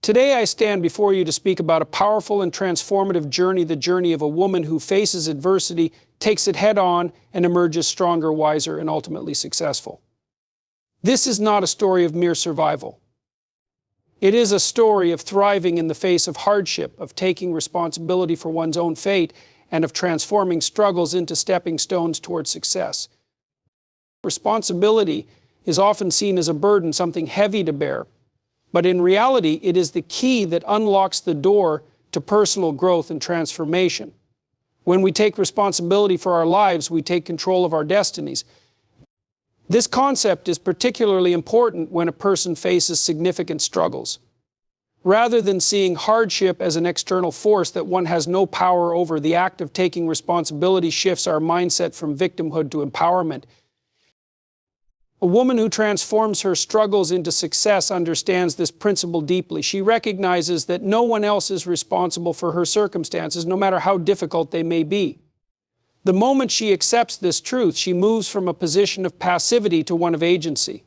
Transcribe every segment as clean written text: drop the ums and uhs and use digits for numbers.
Today I stand before you to speak about a powerful and transformative journey, the journey of a woman who faces adversity, takes it head on, and emerges stronger, wiser, and ultimately successful. This is not a story of mere survival. It is a story of thriving in the face of hardship, of taking responsibility for one's own fate, and of transforming struggles into stepping stones toward success. Responsibility is often seen as a burden, something heavy to bear. But in reality, it is the key that unlocks the door to personal growth and transformation. When we take responsibility for our lives, we take control of our destinies. This concept is particularly important when a person faces significant struggles. Rather than seeing hardship as an external force that one has no power over, the act of taking responsibility shifts our mindset from victimhood to empowerment. A woman who transforms her struggles into success understands this principle deeply. She recognizes that no one else is responsible for her circumstances, no matter how difficult they may be. The moment she accepts this truth, she moves from a position of passivity to one of agency.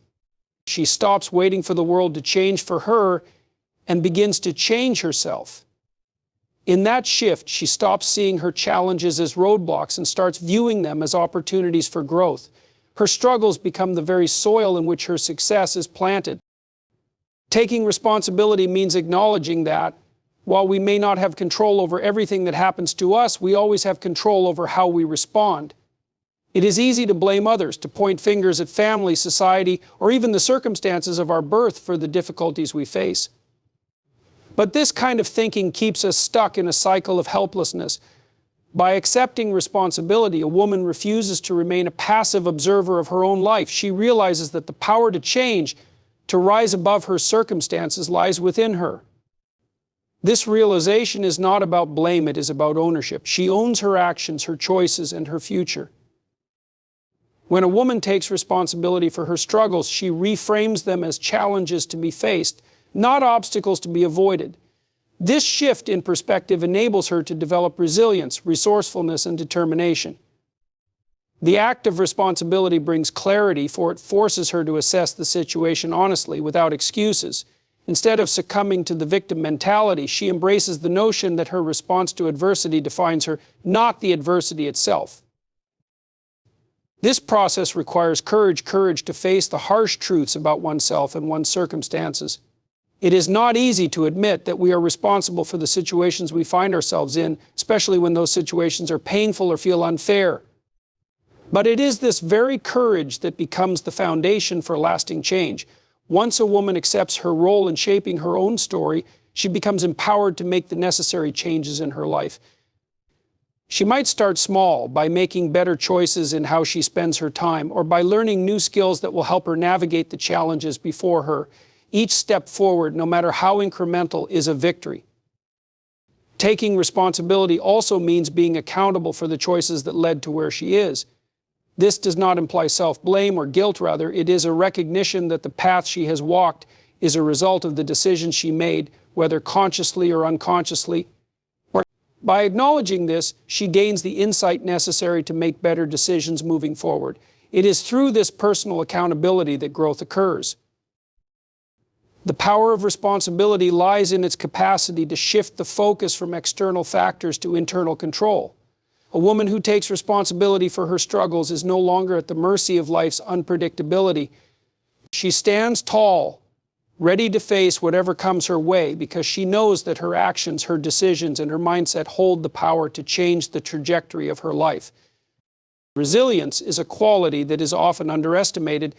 She stops waiting for the world to change for her and begins to change herself. In that shift, she stops seeing her challenges as roadblocks and starts viewing them as opportunities for growth. Her struggles become the very soil in which her success is planted. Taking responsibility means acknowledging that, while we may not have control over everything that happens to us, we always have control over how we respond. It is easy to blame others, to point fingers at family, society, or even the circumstances of our birth for the difficulties we face. But this kind of thinking keeps us stuck in a cycle of helplessness. By accepting responsibility, a woman refuses to remain a passive observer of her own life. She realizes that the power to change, to rise above her circumstances, lies within her. This realization is not about blame, it is about ownership. She owns her actions, her choices, and her future. When a woman takes responsibility for her struggles, she reframes them as challenges to be faced, not obstacles to be avoided. This shift in perspective enables her to develop resilience, resourcefulness, and determination. The act of responsibility brings clarity, for it forces her to assess the situation honestly, without excuses. Instead of succumbing to the victim mentality, she embraces the notion that her response to adversity defines her, not the adversity itself. This process requires courage to face the harsh truths about oneself and one's circumstances. It is not easy to admit that we are responsible for the situations we find ourselves in, especially when those situations are painful or feel unfair. But it is this very courage that becomes the foundation for lasting change. Once a woman accepts her role in shaping her own story, she becomes empowered to make the necessary changes in her life. She might start small, by making better choices in how she spends her time, or by learning new skills that will help her navigate the challenges before her. Each step forward, no matter how incremental, is a victory. Taking responsibility also means being accountable for the choices that led to where she is. This does not imply self-blame or guilt, rather, it is a recognition that the path she has walked is a result of the decisions she made, whether consciously or unconsciously. By acknowledging this, she gains the insight necessary to make better decisions moving forward. It is through this personal accountability that growth occurs. The power of responsibility lies in its capacity to shift the focus from external factors to internal control. A woman who takes responsibility for her struggles is no longer at the mercy of life's unpredictability. She stands tall, ready to face whatever comes her way, because she knows that her actions, her decisions, and her mindset hold the power to change the trajectory of her life. Resilience is a quality that is often underestimated,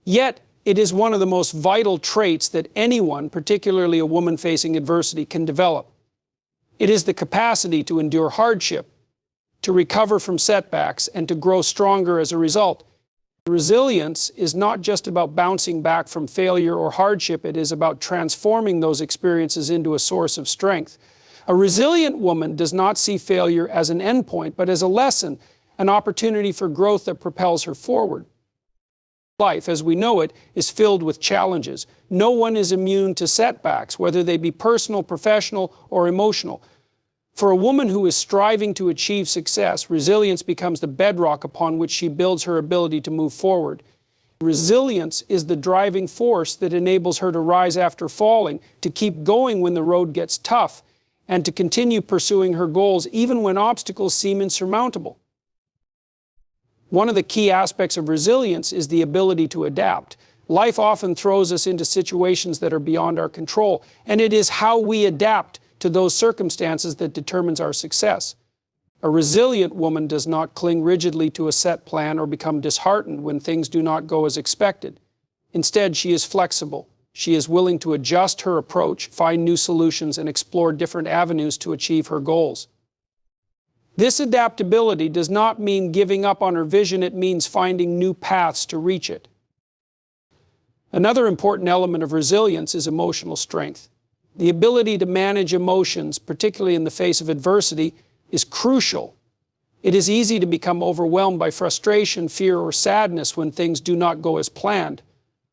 yet it is one of the most vital traits that anyone, particularly a woman facing adversity, can develop. It is the capacity to endure hardship, to recover from setbacks, and to grow stronger as a result. Resilience is not just about bouncing back from failure or hardship, it is about transforming those experiences into a source of strength. A resilient woman does not see failure as an endpoint, but as a lesson, an opportunity for growth that propels her forward. Life, as we know it, is filled with challenges. No one is immune to setbacks, whether they be personal, professional, or emotional. For a woman who is striving to achieve success, resilience becomes the bedrock upon which she builds her ability to move forward. Resilience is the driving force that enables her to rise after falling, to keep going when the road gets tough, and to continue pursuing her goals even when obstacles seem insurmountable. One of the key aspects of resilience is the ability to adapt. Life often throws us into situations that are beyond our control, and it is how we adapt to those circumstances that determines our success. A resilient woman does not cling rigidly to a set plan or become disheartened when things do not go as expected. Instead, she is flexible. She is willing to adjust her approach, find new solutions, and explore different avenues to achieve her goals. This adaptability does not mean giving up on her vision, it means finding new paths to reach it. Another important element of resilience is emotional strength. The ability to manage emotions, particularly in the face of adversity, is crucial. It is easy to become overwhelmed by frustration, fear, or sadness when things do not go as planned.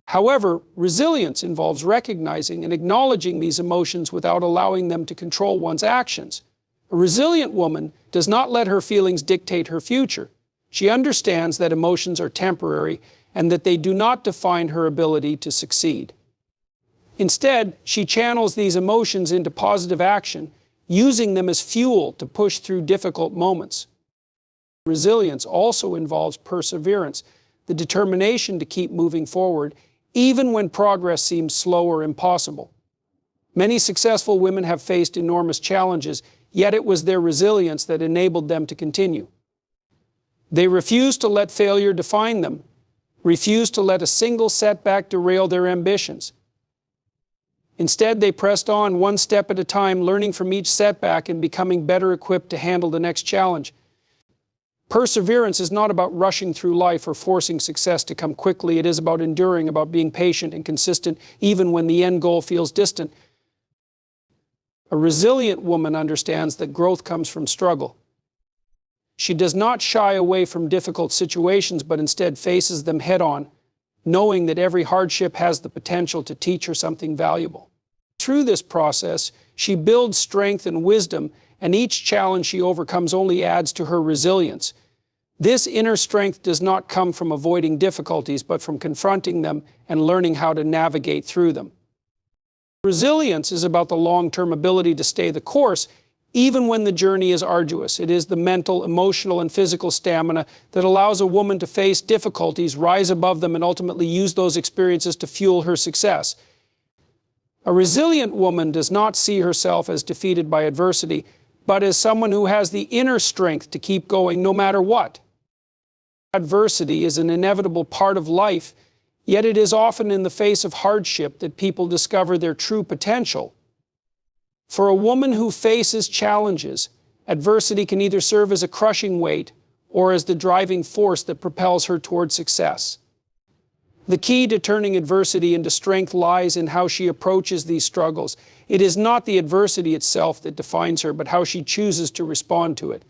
However, resilience involves recognizing and acknowledging these emotions without allowing them to control one's actions. A resilient woman does not let her feelings dictate her future. She understands that emotions are temporary and that they do not define her ability to succeed. Instead, she channels these emotions into positive action, using them as fuel to push through difficult moments. Resilience also involves perseverance, the determination to keep moving forward, even when progress seems slow or impossible. Many successful women have faced enormous challenges, yet it was their resilience that enabled them to continue. They refused to let failure define them, refused to let a single setback derail their ambitions. Instead, they pressed on one step at a time, learning from each setback and becoming better equipped to handle the next challenge. Perseverance is not about rushing through life or forcing success to come quickly. It is about enduring, about being patient and consistent, even when the end goal feels distant. A resilient woman understands that growth comes from struggle. She does not shy away from difficult situations, but instead faces them head-on, knowing that every hardship has the potential to teach her something valuable. Through this process, she builds strength and wisdom, and each challenge she overcomes only adds to her resilience. This inner strength does not come from avoiding difficulties, but from confronting them and learning how to navigate through them. Resilience is about the long-term ability to stay the course, even when the journey is arduous. It is the mental, emotional, and physical stamina that allows a woman to face difficulties, rise above them, and ultimately use those experiences to fuel her success. A resilient woman does not see herself as defeated by adversity, but as someone who has the inner strength to keep going no matter what. Adversity is an inevitable part of life, yet it is often in the face of hardship that people discover their true potential. For a woman who faces challenges, adversity can either serve as a crushing weight or as the driving force that propels her toward success. The key to turning adversity into strength lies in how she approaches these struggles. It is not the adversity itself that defines her, but how she chooses to respond to it.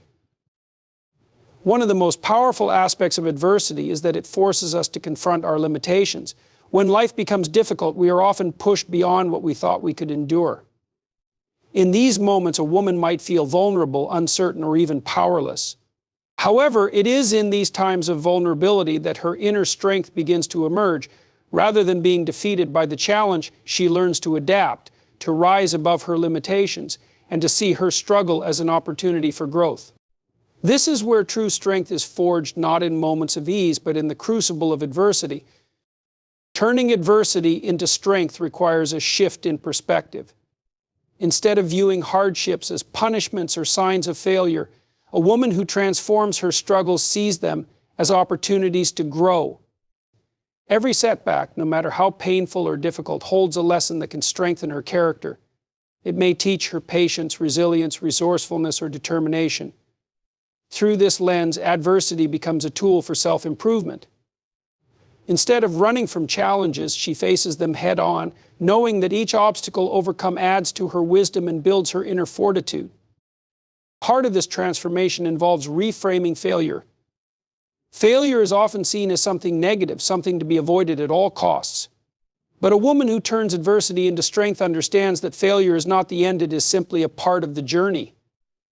One of the most powerful aspects of adversity is that it forces us to confront our limitations. When life becomes difficult, we are often pushed beyond what we thought we could endure. In these moments, a woman might feel vulnerable, uncertain, or even powerless. However, it is in these times of vulnerability that her inner strength begins to emerge. Rather than being defeated by the challenge, she learns to adapt, to rise above her limitations, and to see her struggle as an opportunity for growth. This is where true strength is forged, not in moments of ease, but in the crucible of adversity. Turning adversity into strength requires a shift in perspective. Instead of viewing hardships as punishments or signs of failure, a woman who transforms her struggles sees them as opportunities to grow. Every setback, no matter how painful or difficult, holds a lesson that can strengthen her character. It may teach her patience, resilience, resourcefulness, or determination. Through this lens, adversity becomes a tool for self-improvement. Instead of running from challenges, she faces them head-on, knowing that each obstacle overcome adds to her wisdom and builds her inner fortitude. Part of this transformation involves reframing failure. Failure is often seen as something negative, something to be avoided at all costs. But a woman who turns adversity into strength understands that failure is not the end, it is simply a part of the journey.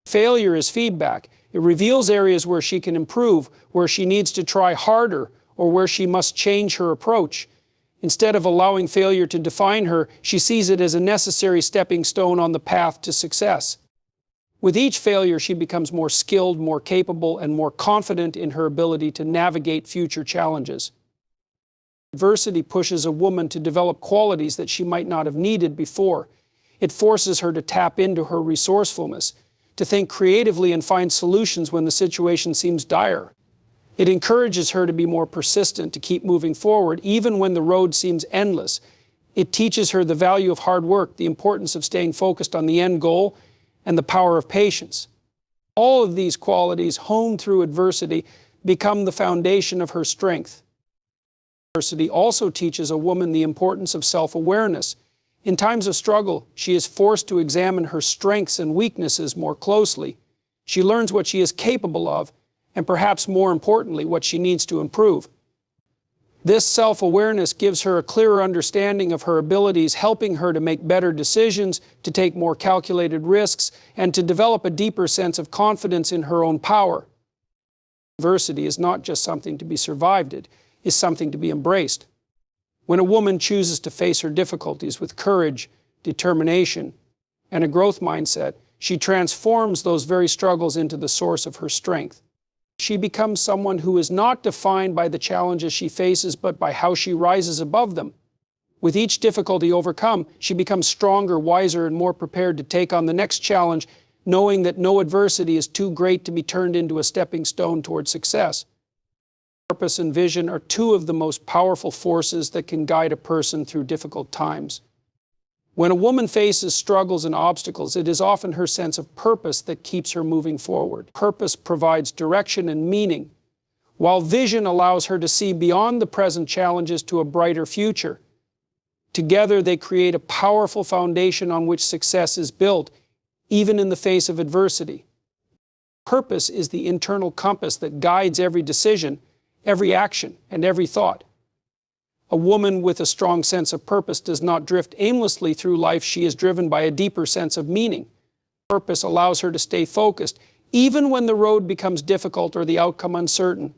Failure is feedback. It reveals areas where she can improve, where she needs to try harder, or where she must change her approach. Instead of allowing failure to define her, she sees it as a necessary stepping stone on the path to success. With each failure, she becomes more skilled, more capable, and more confident in her ability to navigate future challenges. Adversity pushes a woman to develop qualities that she might not have needed before. It forces her to tap into her resourcefulness, to think creatively and find solutions when the situation seems dire. It encourages her to be more persistent, to keep moving forward, even when the road seems endless. It teaches her the value of hard work, the importance of staying focused on the end goal, and the power of patience. All of these qualities, honed through adversity, become the foundation of her strength. Adversity also teaches a woman the importance of self-awareness. In times of struggle, she is forced to examine her strengths and weaknesses more closely. She learns what she is capable of, and perhaps more importantly, what she needs to improve. This self-awareness gives her a clearer understanding of her abilities, helping her to make better decisions, to take more calculated risks, and to develop a deeper sense of confidence in her own power. Adversity is not just something to be survived, it is something to be embraced. When a woman chooses to face her difficulties with courage, determination, and a growth mindset, she transforms those very struggles into the source of her strength. She becomes someone who is not defined by the challenges she faces, but by how she rises above them. With each difficulty overcome, she becomes stronger, wiser, and more prepared to take on the next challenge, knowing that no adversity is too great to be turned into a stepping stone toward success. Purpose and vision are two of the most powerful forces that can guide a person through difficult times. When a woman faces struggles and obstacles, it is often her sense of purpose that keeps her moving forward. Purpose provides direction and meaning, while vision allows her to see beyond the present challenges to a brighter future. Together, they create a powerful foundation on which success is built, even in the face of adversity. Purpose is the internal compass that guides every decision, every action, and every thought. A woman with a strong sense of purpose does not drift aimlessly through life. She is driven by a deeper sense of meaning. Purpose allows her to stay focused, even when the road becomes difficult or the outcome uncertain.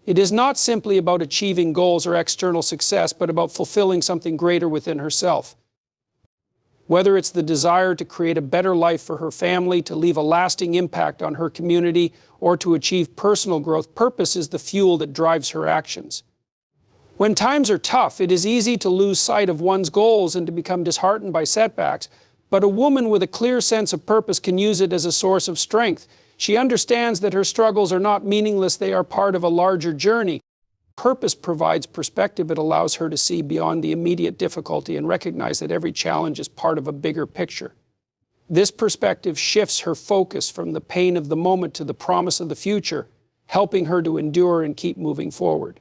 It is not simply about achieving goals or external success, but about fulfilling something greater within herself. Whether it's the desire to create a better life for her family, to leave a lasting impact on her community, or to achieve personal growth, purpose is the fuel that drives her actions. When times are tough, it is easy to lose sight of one's goals and to become disheartened by setbacks, but a woman with a clear sense of purpose can use it as a source of strength. She understands that her struggles are not meaningless, they are part of a larger journey. Purpose provides perspective. It allows her to see beyond the immediate difficulty and recognize that every challenge is part of a bigger picture. This perspective shifts her focus from the pain of the moment to the promise of the future, helping her to endure and keep moving forward.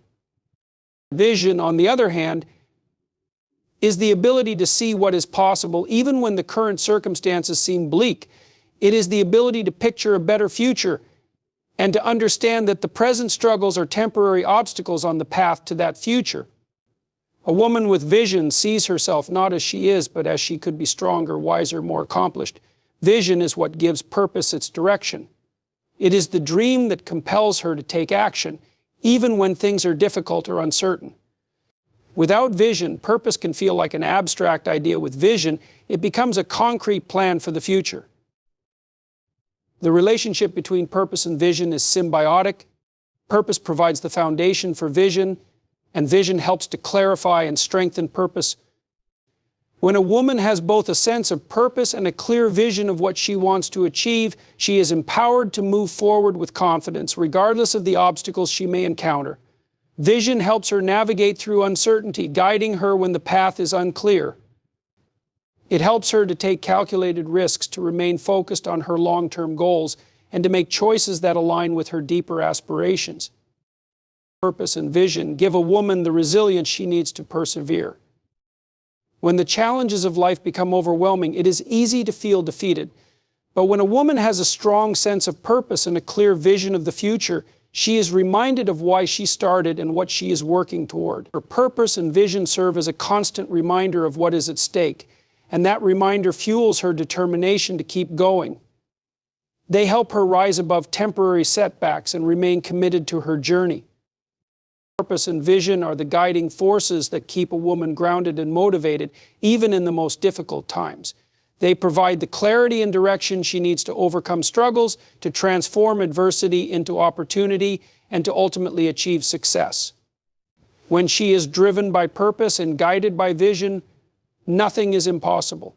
Vision, on the other hand, is the ability to see what is possible even when the current circumstances seem bleak. It is the ability to picture a better future and to understand that the present struggles are temporary obstacles on the path to that future. A woman with vision sees herself not as she is, but as she could be stronger, wiser, more accomplished. Vision is what gives purpose its direction. It is the dream that compels her to take action, even when things are difficult or uncertain. Without vision, purpose can feel like an abstract idea. With vision, it becomes a concrete plan for the future. The relationship between purpose and vision is symbiotic. Purpose provides the foundation for vision, and vision helps to clarify and strengthen purpose. When a woman has both a sense of purpose and a clear vision of what she wants to achieve, she is empowered to move forward with confidence, regardless of the obstacles she may encounter. Vision helps her navigate through uncertainty, guiding her when the path is unclear. It helps her to take calculated risks, to remain focused on her long-term goals, and to make choices that align with her deeper aspirations. Purpose and vision give a woman the resilience she needs to persevere. When the challenges of life become overwhelming, it is easy to feel defeated. But when a woman has a strong sense of purpose and a clear vision of the future, she is reminded of why she started and what she is working toward. Her purpose and vision serve as a constant reminder of what is at stake, and that reminder fuels her determination to keep going. They help her rise above temporary setbacks and remain committed to her journey. Purpose and vision are the guiding forces that keep a woman grounded and motivated, even in the most difficult times. They provide the clarity and direction she needs to overcome struggles, to transform adversity into opportunity, and to ultimately achieve success. When she is driven by purpose and guided by vision, nothing is impossible.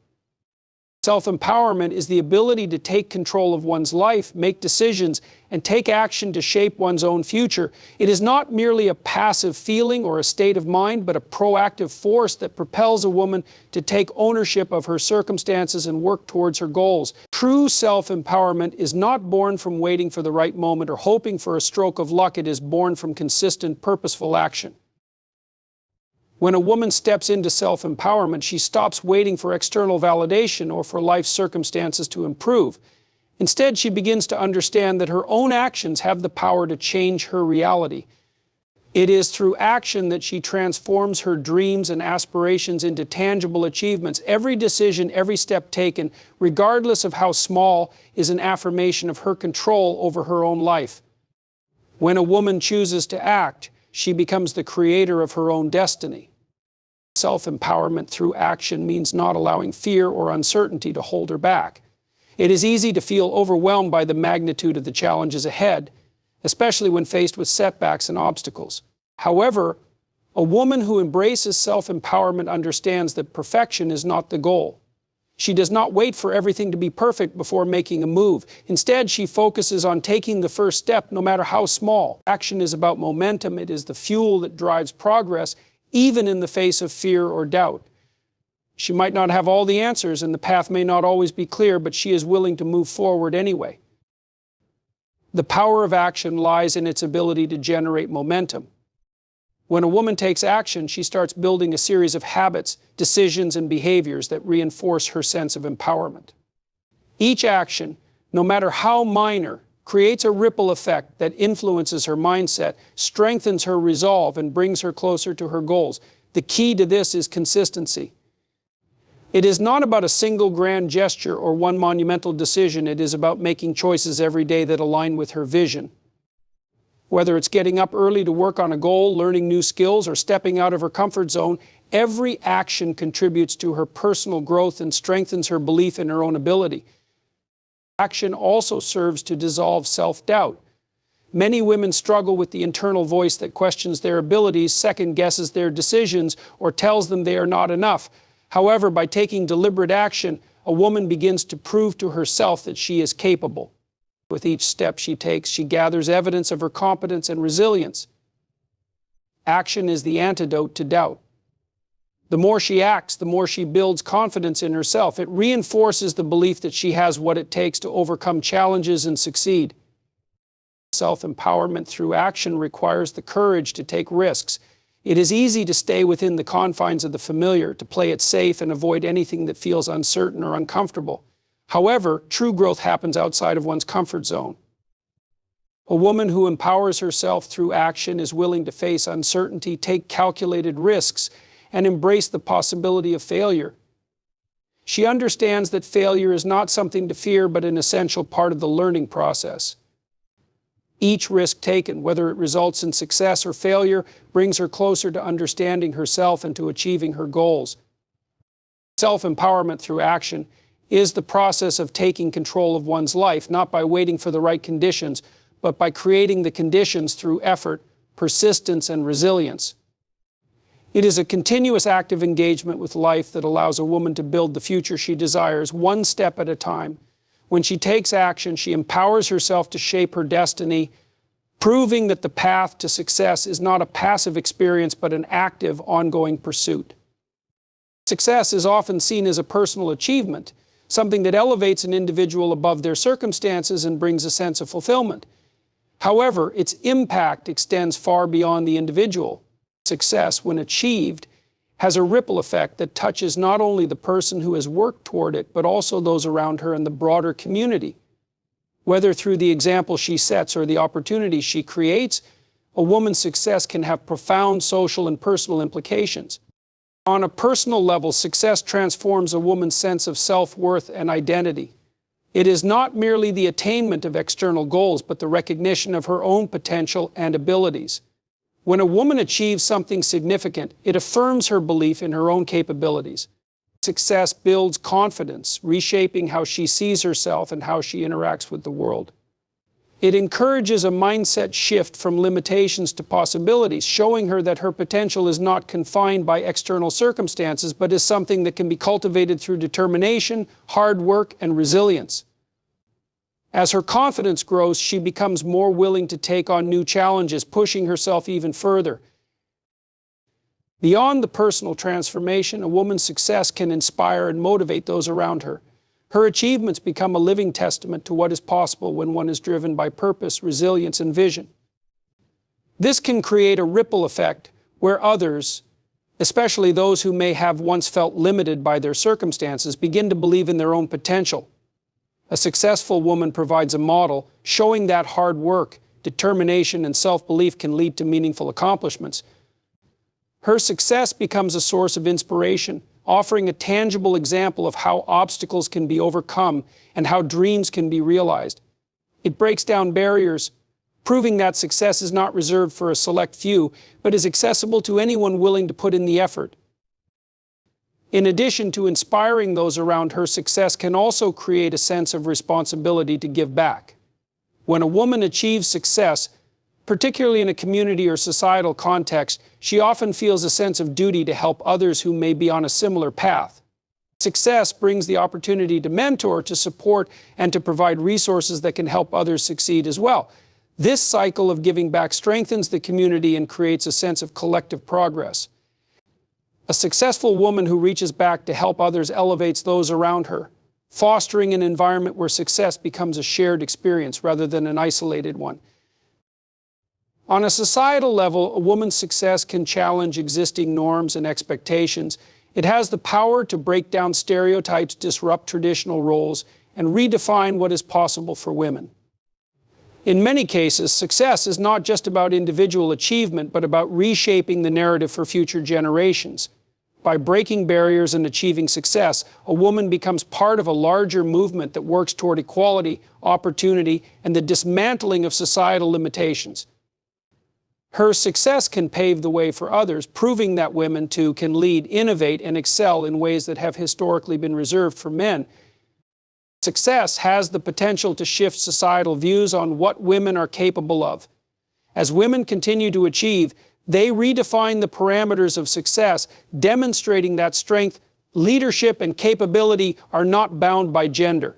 Self-empowerment is the ability to take control of one's life, make decisions, and take action to shape one's own future. It is not merely a passive feeling or a state of mind, but a proactive force that propels a woman to take ownership of her circumstances and work towards her goals. True self-empowerment is not born from waiting for the right moment or hoping for a stroke of luck. It is born from consistent, purposeful action. When a woman steps into self-empowerment, she stops waiting for external validation or for life's circumstances to improve. Instead, she begins to understand that her own actions have the power to change her reality. It is through action that she transforms her dreams and aspirations into tangible achievements. Every decision, every step taken, regardless of how small, is an affirmation of her control over her own life. When a woman chooses to act, she becomes the creator of her own destiny. Self-empowerment through action means not allowing fear or uncertainty to hold her back. It is easy to feel overwhelmed by the magnitude of the challenges ahead, especially when faced with setbacks and obstacles. However, a woman who embraces self-empowerment understands that perfection is not the goal. She does not wait for everything to be perfect before making a move. Instead, she focuses on taking the first step, no matter how small. Action is about momentum. It is the fuel that drives progress, even in the face of fear or doubt. She might not have all the answers, and the path may not always be clear, but she is willing to move forward anyway. The power of action lies in its ability to generate momentum. When a woman takes action, she starts building a series of habits, decisions, and behaviors that reinforce her sense of empowerment. Each action, no matter how minor, creates a ripple effect that influences her mindset, strengthens her resolve, and brings her closer to her goals. The key to this is consistency. It is not about a single grand gesture or one monumental decision. It is about making choices every day that align with her vision. Whether it's getting up early to work on a goal, learning new skills, or stepping out of her comfort zone, every action contributes to her personal growth and strengthens her belief in her own ability. Action also serves to dissolve self-doubt. Many women struggle with the internal voice that questions their abilities, second-guesses their decisions, or tells them they are not enough. However, by taking deliberate action, a woman begins to prove to herself that she is capable. With each step she takes, she gathers evidence of her competence and resilience. Action is the antidote to doubt. The more she acts, the more she builds confidence in herself. It reinforces the belief that she has what it takes to overcome challenges and succeed. Self-empowerment through action requires the courage to take risks. It is easy to stay within the confines of the familiar, to play it safe and avoid anything that feels uncertain or uncomfortable. However, true growth happens outside of one's comfort zone. A woman who empowers herself through action is willing to face uncertainty, take calculated risks, and embrace the possibility of failure. She understands that failure is not something to fear, but an essential part of the learning process. Each risk taken, whether it results in success or failure, brings her closer to understanding herself and to achieving her goals. Self-empowerment through action is the process of taking control of one's life, not by waiting for the right conditions, but by creating the conditions through effort, persistence, and resilience. It is a continuous active engagement with life that allows a woman to build the future she desires, one step at a time. When she takes action, she empowers herself to shape her destiny, proving that the path to success is not a passive experience, but an active, ongoing pursuit. Success is often seen as a personal achievement, something that elevates an individual above their circumstances and brings a sense of fulfillment. However, its impact extends far beyond the individual. Success, when achieved, has a ripple effect that touches not only the person who has worked toward it, but also those around her and the broader community. Whether through the example she sets or the opportunities she creates, a woman's success can have profound social and personal implications. On a personal level, success transforms a woman's sense of self-worth and identity. It is not merely the attainment of external goals, but the recognition of her own potential and abilities. When a woman achieves something significant, it affirms her belief in her own capabilities. Success builds confidence, reshaping how she sees herself and how she interacts with the world. It encourages a mindset shift from limitations to possibilities, showing her that her potential is not confined by external circumstances, but is something that can be cultivated through determination, hard work, and resilience. As her confidence grows, she becomes more willing to take on new challenges, pushing herself even further. Beyond the personal transformation, a woman's success can inspire and motivate those around her. Her achievements become a living testament to what is possible when one is driven by purpose, resilience, and vision. This can create a ripple effect where others, especially those who may have once felt limited by their circumstances, begin to believe in their own potential. A successful woman provides a model showing that hard work, determination, and self-belief can lead to meaningful accomplishments. Her success becomes a source of inspiration, offering a tangible example of how obstacles can be overcome and how dreams can be realized. It breaks down barriers, proving that success is not reserved for a select few, but is accessible to anyone willing to put in the effort. In addition to inspiring those around her, success can also create a sense of responsibility to give back. When a woman achieves success, particularly in a community or societal context, she often feels a sense of duty to help others who may be on a similar path. Success brings the opportunity to mentor, to support, and to provide resources that can help others succeed as well. This cycle of giving back strengthens the community and creates a sense of collective progress. A successful woman who reaches back to help others elevates those around her, fostering an environment where success becomes a shared experience rather than an isolated one. On a societal level, a woman's success can challenge existing norms and expectations. It has the power to break down stereotypes, disrupt traditional roles, and redefine what is possible for women. In many cases, success is not just about individual achievement, but about reshaping the narrative for future generations. By breaking barriers and achieving success, a woman becomes part of a larger movement that works toward equality, opportunity, and the dismantling of societal limitations. Her success can pave the way for others, proving that women too can lead, innovate, and excel in ways that have historically been reserved for men. Success has the potential to shift societal views on what women are capable of. As women continue to achieve, they redefine the parameters of success, demonstrating that strength, leadership, and capability are not bound by gender.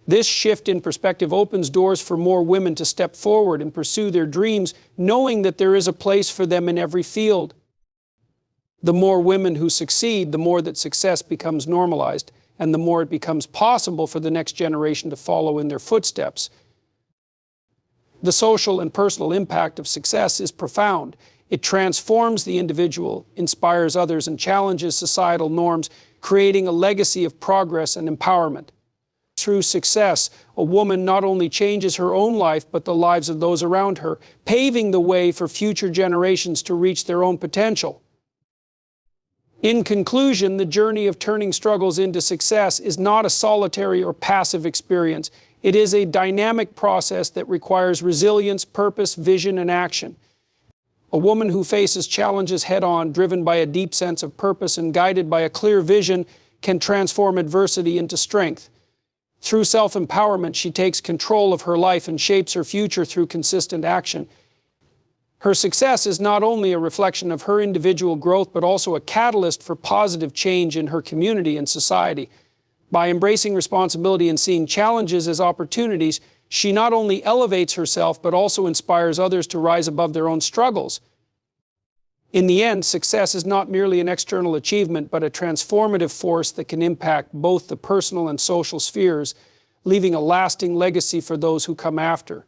This shift in perspective opens doors for more women to step forward and pursue their dreams, knowing that there is a place for them in every field. The more women who succeed, the more that success becomes normalized, and the more it becomes possible for the next generation to follow in their footsteps. The social and personal impact of success is profound. It transforms the individual, inspires others, and challenges societal norms, creating a legacy of progress and empowerment. Through success, a woman not only changes her own life, but the lives of those around her, paving the way for future generations to reach their own potential. In conclusion, the journey of turning struggles into success is not a solitary or passive experience. It is a dynamic process that requires resilience, purpose, vision, and action. A woman who faces challenges head-on, driven by a deep sense of purpose and guided by a clear vision, can transform adversity into strength. Through self-empowerment, she takes control of her life and shapes her future through consistent action. Her success is not only a reflection of her individual growth, but also a catalyst for positive change in her community and society. By embracing responsibility and seeing challenges as opportunities, she not only elevates herself, but also inspires others to rise above their own struggles. In the end, success is not merely an external achievement, but a transformative force that can impact both the personal and social spheres, leaving a lasting legacy for those who come after.